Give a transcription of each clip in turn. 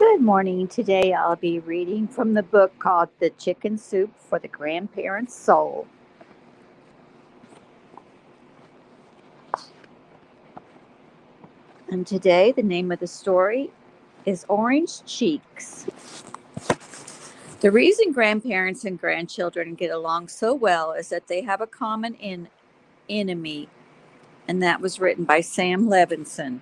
Good morning. Today I'll be reading from the book called The Chicken Soup for the Grandparent's Soul. And today the name of the story is Orange Cheeks. The reason grandparents and grandchildren get along so well is that they have a common enemy, and that was written by Sam Levinson.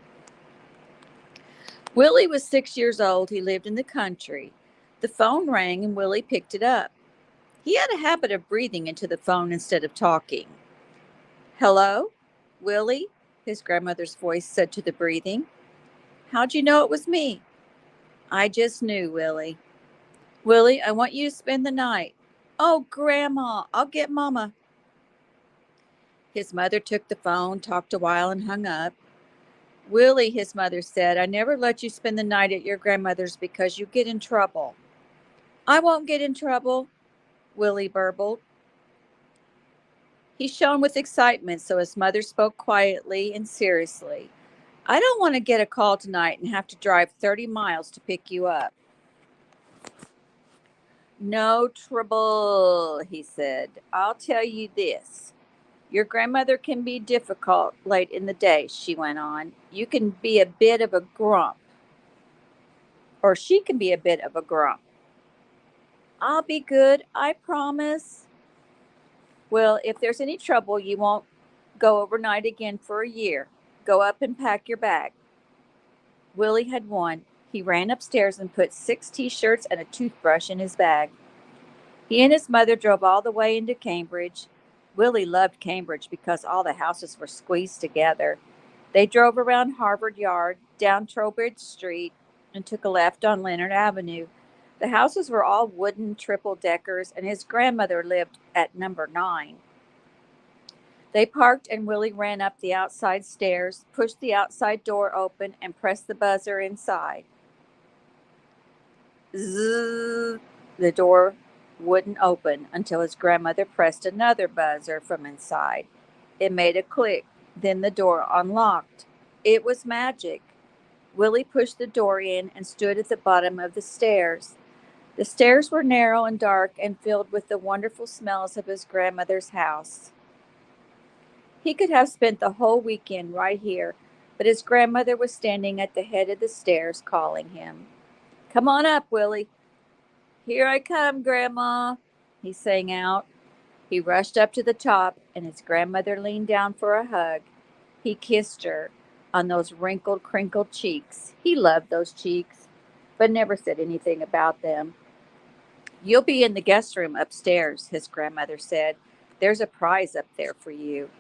Willie was 6 years old. He lived in the country. The phone rang and Willie picked it up. He had a habit of breathing into the phone instead of talking. "Hello, Willie," his grandmother's voice said to the breathing. "How'd you know it was me?" "I just knew, Willie." "Willie, I want you to spend the night." "Oh, Grandma, I'll get Mama." His mother took the phone, talked a while, and hung up. "Willie," his mother said, "I never let you spend the night at your grandmother's because you get in trouble." "I won't get in trouble," Willie burbled. He shone with excitement, so his mother spoke quietly and seriously. "I don't want to get a call tonight and have to drive 30 miles to pick you up." "No trouble," he said. "I'll tell you this. Your grandmother can be difficult late in the day," she went on. "You can be a bit of a grump, or she can be a bit of a grump." "I'll be good, I promise." "Well, if there's any trouble, you won't go overnight again for a year. Go up and pack your bag." Willie had won. He ran upstairs and put 6 t-shirts and a toothbrush in his bag. He and his mother drove all the way into Cambridge. Willie loved Cambridge because all the houses were squeezed together. They drove around Harvard Yard, down Trowbridge Street, and took a left on Leonard Avenue. The houses were all wooden triple-deckers, and his grandmother lived at number 9. They parked, and Willie ran up the outside stairs, pushed the outside door open, and pressed the buzzer inside. Zzz. The door wouldn't open until his grandmother pressed another buzzer from inside. It made a click. Then the door unlocked. It was magic. Willie pushed the door in and stood at the bottom of the stairs. The stairs were narrow and dark and filled with the wonderful smells of his grandmother's house. He could have spent the whole weekend right here, but his grandmother was standing at the head of the stairs calling him. "Come on up, Willie." "Here I come, Grandma," he sang out. He rushed up to the top, and his grandmother leaned down for a hug. He kissed her on those wrinkled, crinkled cheeks. He loved those cheeks, but never said anything about them. "You'll be in the guest room upstairs," his grandmother said. "There's a prize up there for you."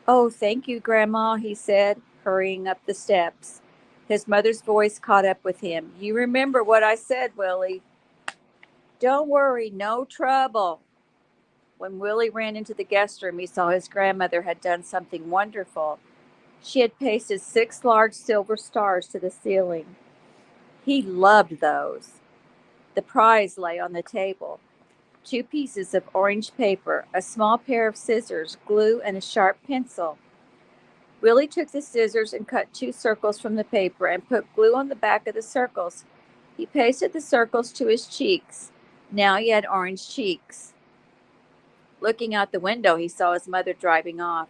"Oh, thank you, Grandma," he said, hurrying up the steps. His mother's voice caught up with him. "You remember what I said, Willie." "Don't worry, no trouble." When Willie ran into the guest room, he saw his grandmother had done something wonderful. She had pasted 6 large silver stars to the ceiling. He loved those. The prize lay on the table: 2 pieces of orange paper, a small pair of scissors, glue, and a sharp pencil. Willie took the scissors and cut 2 circles from the paper and put glue on the back of the circles. He pasted the circles to his cheeks. Now he had orange cheeks. Looking out the window, he saw his mother driving off.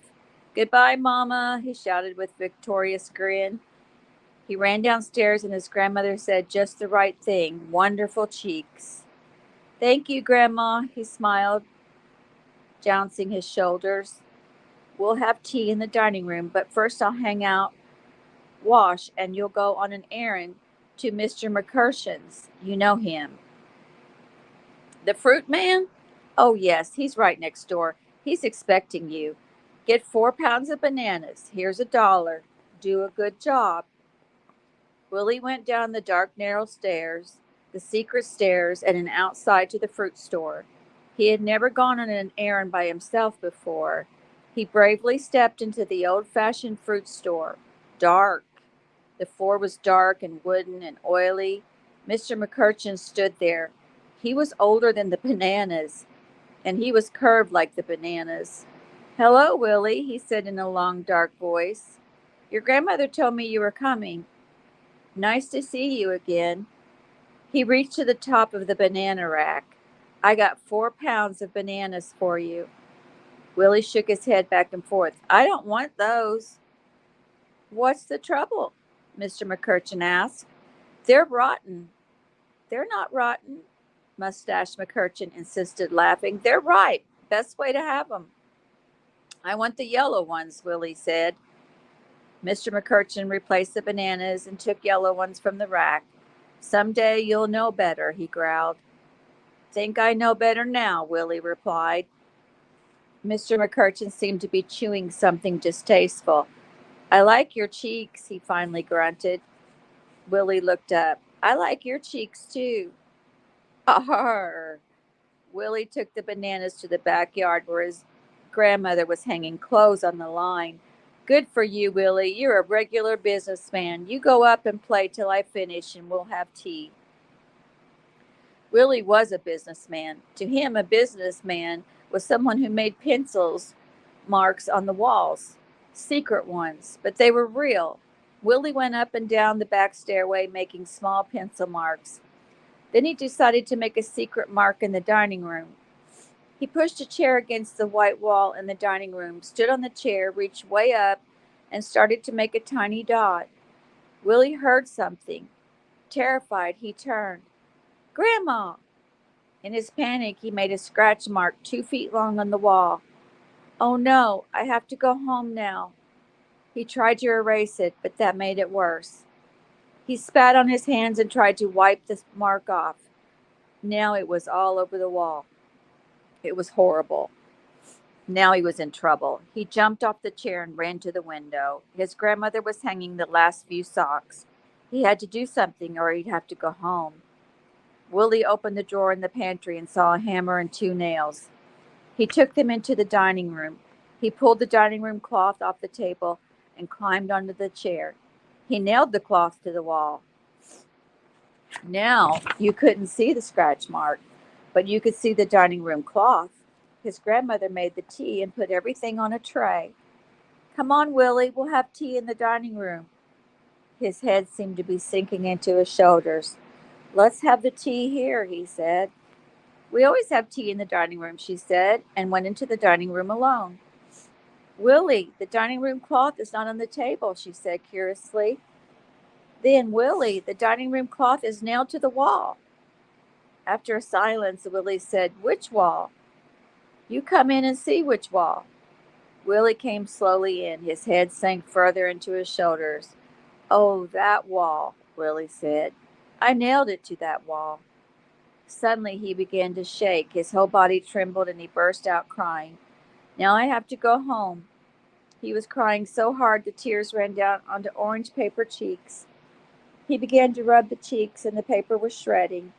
"Goodbye, Mama," he shouted with a victorious grin. He ran downstairs, and his grandmother said just the right thing: "Wonderful cheeks." "Thank you, Grandma," he smiled, jouncing his shoulders. "We'll have tea in the dining room, but first I'll hang out, wash, and you'll go on an errand to Mr. McCurshan's. You know him." "The fruit man?" "Oh, yes, he's right next door. He's expecting you. Get 4 pounds of bananas. Here's $1. Do a good job." Willie went down the dark, narrow stairs, the secret stairs, and outside to the fruit store. He had never gone on an errand by himself before. He bravely stepped into the old-fashioned fruit store. Dark. The floor was dark and wooden and oily. Mr. McCurchan stood there. He was older than the bananas, and he was curved like the bananas. "Hello, Willie," he said in a long, dark voice. "Your grandmother told me you were coming." "Nice to see you again." He reached to the top of the banana rack. I got 4 pounds of bananas for you. Willie shook his head back and forth. I don't want those. What's the trouble? Mr. McCurchin asked. They're rotten. They're not rotten, Mustache McCurchin insisted, laughing. They're ripe. Best way to have them. I want the yellow ones, Willie said. Mr. McCurchin replaced the bananas and took yellow ones from the rack. Someday you'll know better, he growled. Think I know better now, Willie replied. Mr. McCurchin seemed to be chewing something distasteful. I like your cheeks, he finally grunted. Willie looked up. I like your cheeks, too. Arr! Willie took the bananas to the backyard where his grandmother was hanging clothes on the line. Good for you, Willie. You're a regular businessman. You go up and play till I finish, and we'll have tea. Willie was a businessman. To him, a businessman was someone who made pencils marks on the walls, secret ones, but they were real. Willie went up and down the back stairway making small pencil marks. Then he decided to make a secret mark in the dining room. He pushed a chair against the white wall in the dining room, stood on the chair, reached way up, and started to make a tiny dot. Willie heard something. Terrified, he turned. Grandma! In his panic, he made a scratch mark 2 feet long on the wall. Oh no, I have to go home now. He tried to erase it, but that made it worse. He spat on his hands and tried to wipe the mark off. Now it was all over the wall. It was horrible. Now he was in trouble. He jumped off the chair and ran to the window. His grandmother was hanging the last few socks. He had to do something or he'd have to go home. Willie opened the drawer in the pantry and saw a hammer and 2 nails. He took them into the dining room. He pulled the dining room cloth off the table and climbed onto the chair. He nailed the cloth to the wall. Now you couldn't see the scratch mark, but you could see the dining room cloth. His grandmother made the tea and put everything on a tray. Come on, Willie, we'll have tea in the dining room. His head seemed to be sinking into his shoulders. Let's have the tea here, he said. We always have tea in the dining room, she said, and went into the dining room alone. Willie, the dining room cloth is not on the table, she said curiously. Then, Willie, the dining room cloth is nailed to the wall. After a silence, Willie said, Which wall? You come in and see which wall. Willie came slowly in. His head sank further into his shoulders. Oh, that wall, Willie said. I nailed it to that wall. Suddenly he began to shake. His whole body trembled and he burst out crying. Now I have to go home. He was crying so hard the tears ran down onto orange paper cheeks. He began to rub the cheeks and the paper was shredding.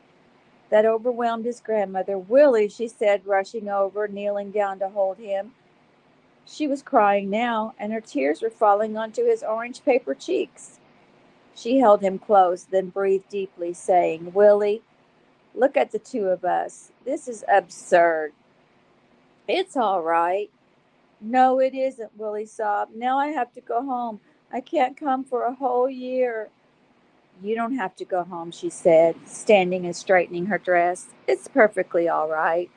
That overwhelmed his grandmother. Willie, she said, rushing over, kneeling down to hold him. She was crying now, and her tears were falling onto his orange paper cheeks. She held him close, then breathed deeply, saying, Willie, look at the two of us. This is absurd. It's all right. No, it isn't, Willie sobbed. Now I have to go home. I can't come for a whole year. You don't have to go home, she said, standing and straightening her dress. It's perfectly all right.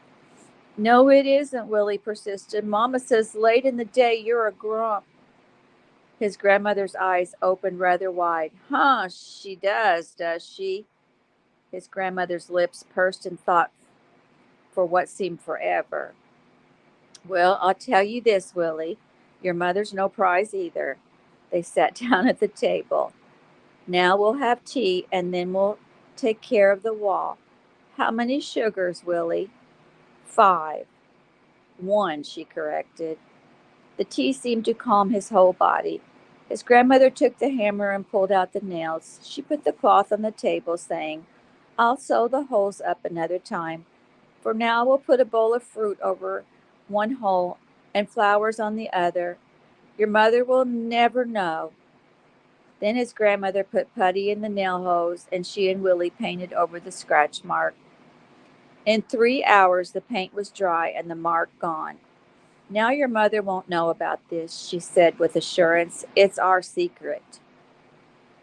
No, it isn't, Willie persisted. Mama says late in the day you're a grump. His grandmother's eyes opened rather wide. Huh, she does she? His grandmother's lips pursed in thought for what seemed forever. Well, I'll tell you this, Willie. Your mother's no prize either. They sat down at the table. Now we'll have tea and then we'll take care of the wall. How many sugars, Willie? 5. 1, she corrected. The tea seemed to calm his whole body. His grandmother took the hammer and pulled out the nails. She put the cloth on the table, saying, I'll sew the holes up another time. For now we'll put a bowl of fruit over one hole and flowers on the other. Your mother will never know. Then his grandmother put putty in the nail holes, and she and Willie painted over the scratch mark. In 3 hours the paint was dry and the mark gone. Now your mother won't know about this, she said with assurance. It's our secret.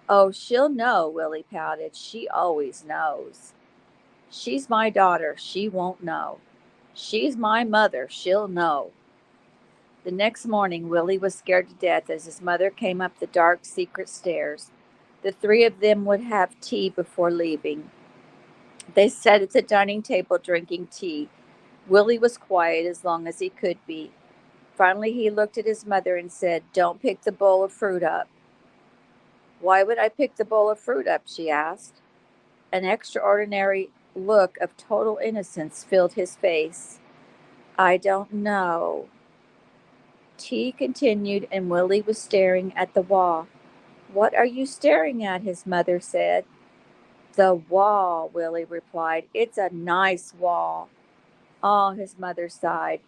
Oh, she'll know, Willie pouted. She always knows. She's my daughter. She won't know. She's my mother. She'll know. The next morning, Willie was scared to death as his mother came up the dark, secret stairs. The three of them would have tea before leaving. They sat at the dining table drinking tea. Willie was quiet as long as he could be. Finally, he looked at his mother and said, "Don't pick the bowl of fruit up." "Why would I pick the bowl of fruit up?" she asked. An extraordinary look of total innocence filled his face. "I don't know." Tea continued, and Willie was staring at the wall. "What are you staring at?" his mother said. "The wall," Willie replied. "It's a nice wall." "Oh," his mother sighed.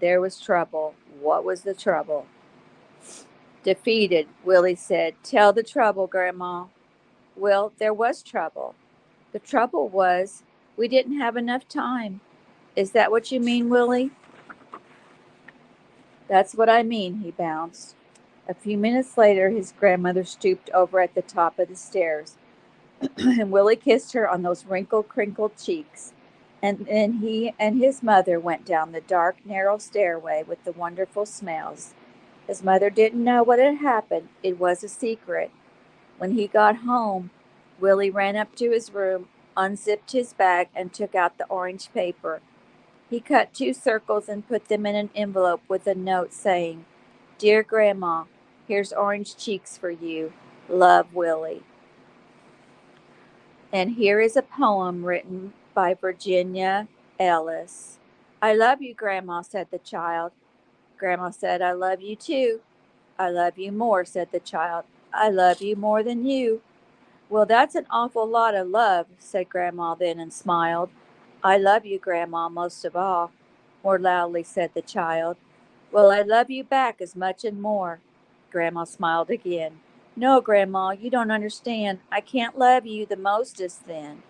There was trouble. What was the trouble? Defeated, Willie said. "Tell the trouble, Grandma." "Well, there was trouble. The trouble was we didn't have enough time." "Is that what you mean, Willie?" "That's what I mean," he bounced. A few minutes later, his grandmother stooped over at the top of the stairs, and Willie kissed her on those wrinkled, crinkled cheeks. And then he and his mother went down the dark, narrow stairway with the wonderful smells. His mother didn't know what had happened. It was a secret. When he got home, Willie ran up to his room, unzipped his bag, and took out the orange paper. He cut 2 circles and put them in an envelope with a note saying, "Dear Grandma, here's orange cheeks for you. Love, Willie." And here is a poem written by Virginia Ellis. "I love you, Grandma," said the child. Grandma said, "I love you too." "I love you more," said the child. "I love you more than you." "Well, that's an awful lot of love," said Grandma then and smiled. "I love you, Grandma, most of all," more loudly said the child. "Well, I love you back as much and more." Grandma smiled again. "No, Grandma, you don't understand. I can't love you the mostest then."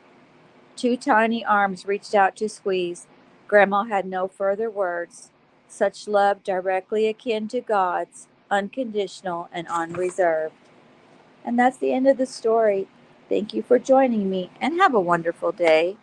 Two tiny arms reached out to squeeze. Grandma had no further words. Such love directly akin to God's, unconditional and unreserved. And that's the end of the story. Thank you for joining me and have a wonderful day.